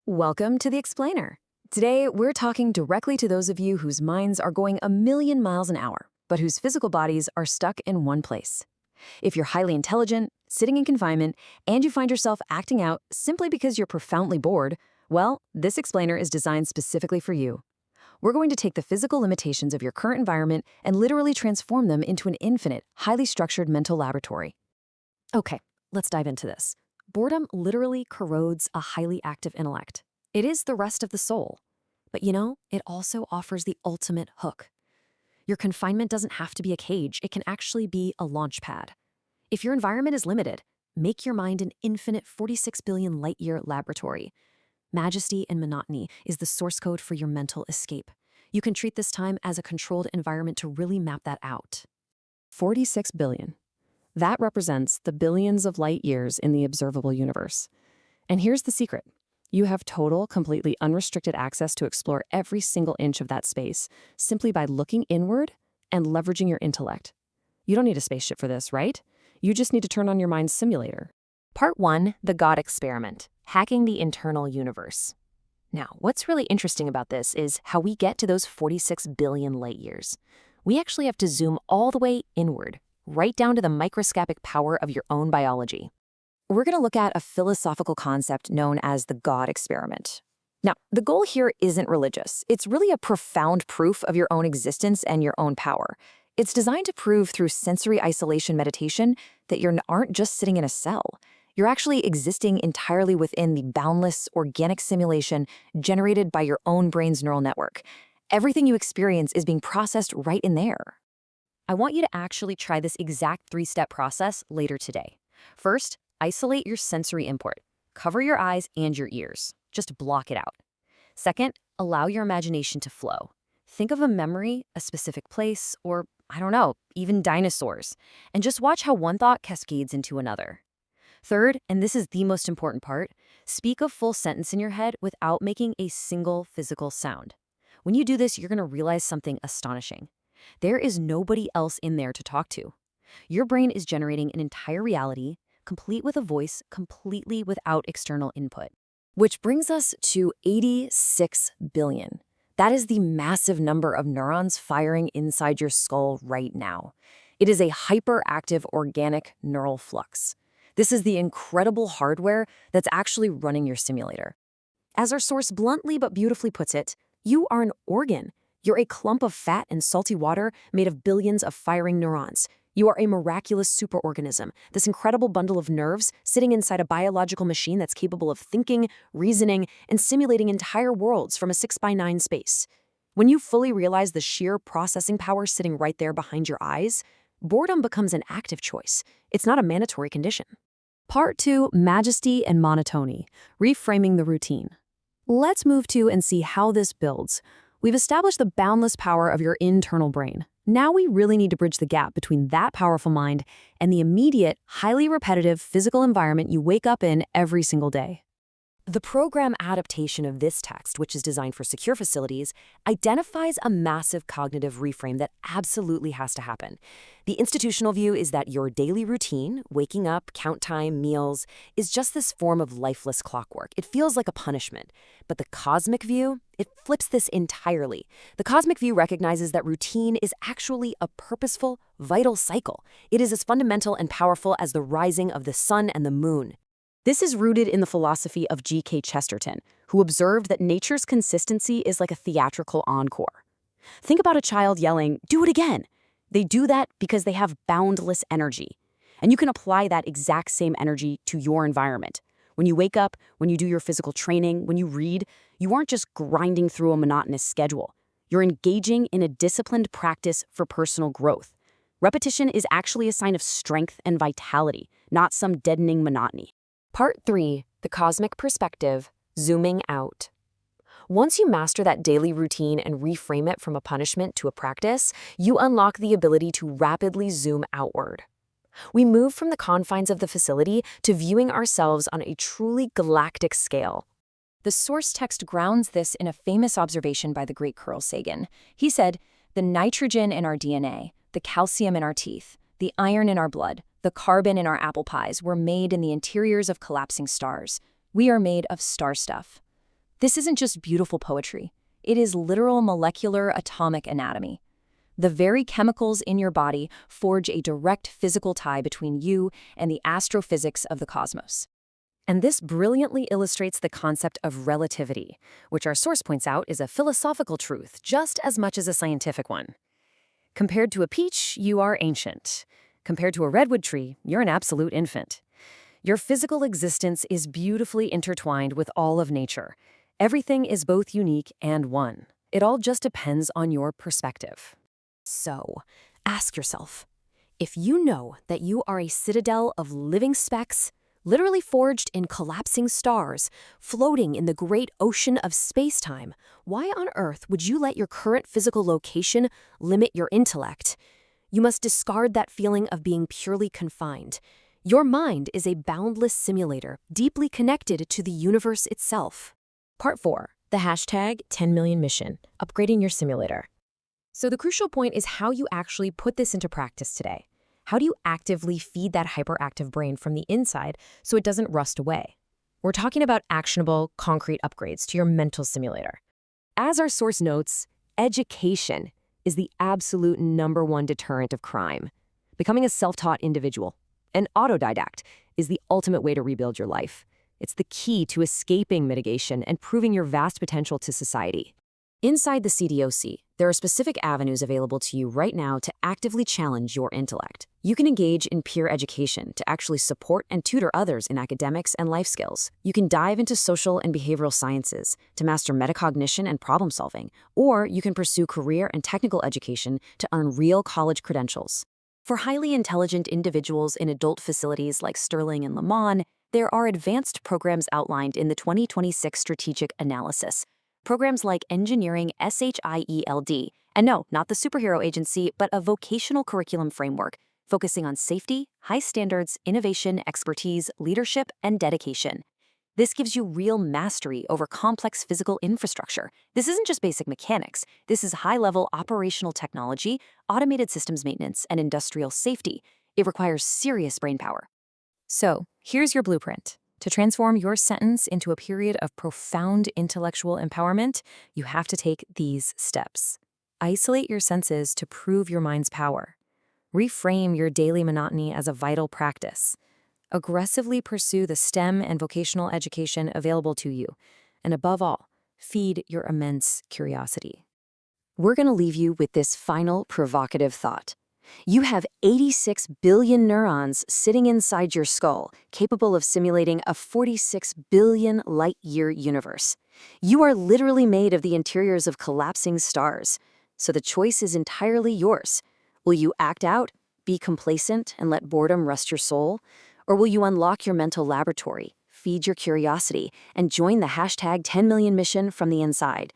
Welcome to The Explainer. Today, we're talking directly to those of you whose minds are going a million miles an hour, but whose physical bodies are stuck in one place. If you're highly intelligent, sitting in confinement, and you find yourself acting out simply because you're profoundly bored, well, this explainer is designed specifically for you. We're going to take the physical limitations of your current environment and literally transform them into an infinite, highly structured mental laboratory. Okay, let's dive into this. Boredom literally corrodes a highly active intellect. It is the rest of the soul. But it also offers the ultimate hook. Your confinement doesn't have to be a cage. It can actually be a launch pad. If your environment is limited, make your mind an infinite 46 billion light-year laboratory. Majesty and Monotony is the source code for your mental escape. You can treat this time as a controlled environment to really map that out. 46 billion. That represents the billions of light years in the observable universe. And here's the secret. You have total, completely unrestricted access to explore every single inch of that space simply by looking inward and leveraging your intellect. You don't need a spaceship for this, right? You just need to turn on your mind's simulator. Part 1, The God Experiment, Hacking the Internal Universe. Now, what's really interesting about this is how we get to those 46 billion light years. We actually have to zoom all the way inward, right down to the microscopic power of your own biology. We're going to look at a philosophical concept known as the God Experiment. Now, the goal here isn't religious. It's really a profound proof of your own existence and your own power. It's designed to prove through sensory isolation meditation that you aren't just sitting in a cell. You're actually existing entirely within the boundless organic simulation generated by your own brain's neural network. Everything you experience is being processed right in there. I want you to actually try this exact 3-step process later today. First, isolate your sensory input. Cover your eyes and your ears. Just block it out. Second, allow your imagination to flow. Think of a memory, a specific place, or, even dinosaurs, and just watch how one thought cascades into another. Third, and this is the most important part, speak a full sentence in your head without making a single physical sound. When you do this, you're going to realize something astonishing. There is nobody else in there to talk to. Your brain is generating an entire reality, complete with a voice, completely without external input. Which brings us to 86 billion. That is the massive number of neurons firing inside your skull right now. It is a hyperactive organic neural flux. This is the incredible hardware that's actually running your simulator. As our source bluntly but beautifully puts it, you are an organ. You're a clump of fat and salty water made of billions of firing neurons. You are a miraculous superorganism, this incredible bundle of nerves sitting inside a biological machine that's capable of thinking, reasoning, and simulating entire worlds from a 6x9 space. When you fully realize the sheer processing power sitting right there behind your eyes, boredom becomes an active choice. It's not a mandatory condition. Part 2, Majesty and Monotony, reframing the routine. Let's move to and see how this builds. We've established the boundless power of your internal brain. Now we really need to bridge the gap between that powerful mind and the immediate, highly repetitive physical environment you wake up in every single day. The program adaptation of this text, which is designed for secure facilities, identifies a massive cognitive reframe that absolutely has to happen. The institutional view is that your daily routine, waking up, count time, meals, is just this form of lifeless clockwork. It feels like a punishment. But the cosmic view, it flips this entirely. The cosmic view recognizes that routine is actually a purposeful, vital cycle. It is as fundamental and powerful as the rising of the sun and the moon. This is rooted in the philosophy of G.K. Chesterton, who observed that nature's consistency is like a theatrical encore. Think about a child yelling, "Do it again!" They do that because they have boundless energy. And you can apply that exact same energy to your environment. When you wake up, when you do your physical training, when you read, you aren't just grinding through a monotonous schedule. You're engaging in a disciplined practice for personal growth. Repetition is actually a sign of strength and vitality, not some deadening monotony. Part 3, The Cosmic Perspective, Zooming Out. Once you master that daily routine and reframe it from a punishment to a practice, you unlock the ability to rapidly zoom outward. We move from the confines of the facility to viewing ourselves on a truly galactic scale. The source text grounds this in a famous observation by the great Carl Sagan. He said, "The nitrogen in our DNA, the calcium in our teeth, the iron in our blood, the carbon in our apple pies were made in the interiors of collapsing stars. We are made of star stuff." This isn't just beautiful poetry. It is literal molecular atomic anatomy. The very chemicals in your body forge a direct physical tie between you and the astrophysics of the cosmos. And this brilliantly illustrates the concept of relativity, which our source points out is a philosophical truth just as much as a scientific one. Compared to a peach, you are ancient. Compared to a redwood tree, you're an absolute infant. Your physical existence is beautifully intertwined with all of nature. Everything is both unique and one. It all just depends on your perspective. So, ask yourself, if you know that you are a citadel of living specks, literally forged in collapsing stars, floating in the great ocean of space-time, why on earth would you let your current physical location limit your intellect? You must discard that feeling of being purely confined. Your mind is a boundless simulator, deeply connected to the universe itself. Part 4. The hashtag 10 million mission, upgrading your simulator. So the crucial point is how you actually put this into practice today. How do you actively feed that hyperactive brain from the inside so it doesn't rust away? We're talking about actionable, concrete upgrades to your mental simulator. As our source notes, education is the absolute #1 deterrent of crime. Becoming a self-taught individual, an autodidact, is the ultimate way to rebuild your life. It's the key to escaping mitigation and proving your vast potential to society. Inside the CDOC, there are specific avenues available to you right now to actively challenge your intellect. You can engage in peer education to actually support and tutor others in academics and life skills. You can dive into social and behavioral sciences to master metacognition and problem solving, or you can pursue career and technical education to earn real college credentials. For highly intelligent individuals in adult facilities like Sterling and Lamont, there are advanced programs outlined in the 2026 Strategic Analysis. Programs like Engineering SHIELD, and no, not the superhero agency, but a vocational curriculum framework focusing on safety, high standards, innovation, expertise, leadership, and dedication. This gives you real mastery over complex physical infrastructure. This isn't just basic mechanics. This is high-level operational technology, automated systems maintenance, and industrial safety. It requires serious brainpower. So, here's your blueprint. To transform your sentence into a period of profound intellectual empowerment, you have to take these steps. Isolate your senses to prove your mind's power. Reframe your daily monotony as a vital practice. Aggressively pursue the STEM and vocational education available to you. And above all, feed your immense curiosity. We're going to leave you with this final provocative thought. You have 86 billion neurons sitting inside your skull, capable of simulating a 46 billion light-year universe. You are literally made of the interiors of collapsing stars. So the choice is entirely yours. Will you act out, be complacent, and let boredom rust your soul? Or will you unlock your mental laboratory, feed your curiosity, and join the hashtag 10 million mission from the inside?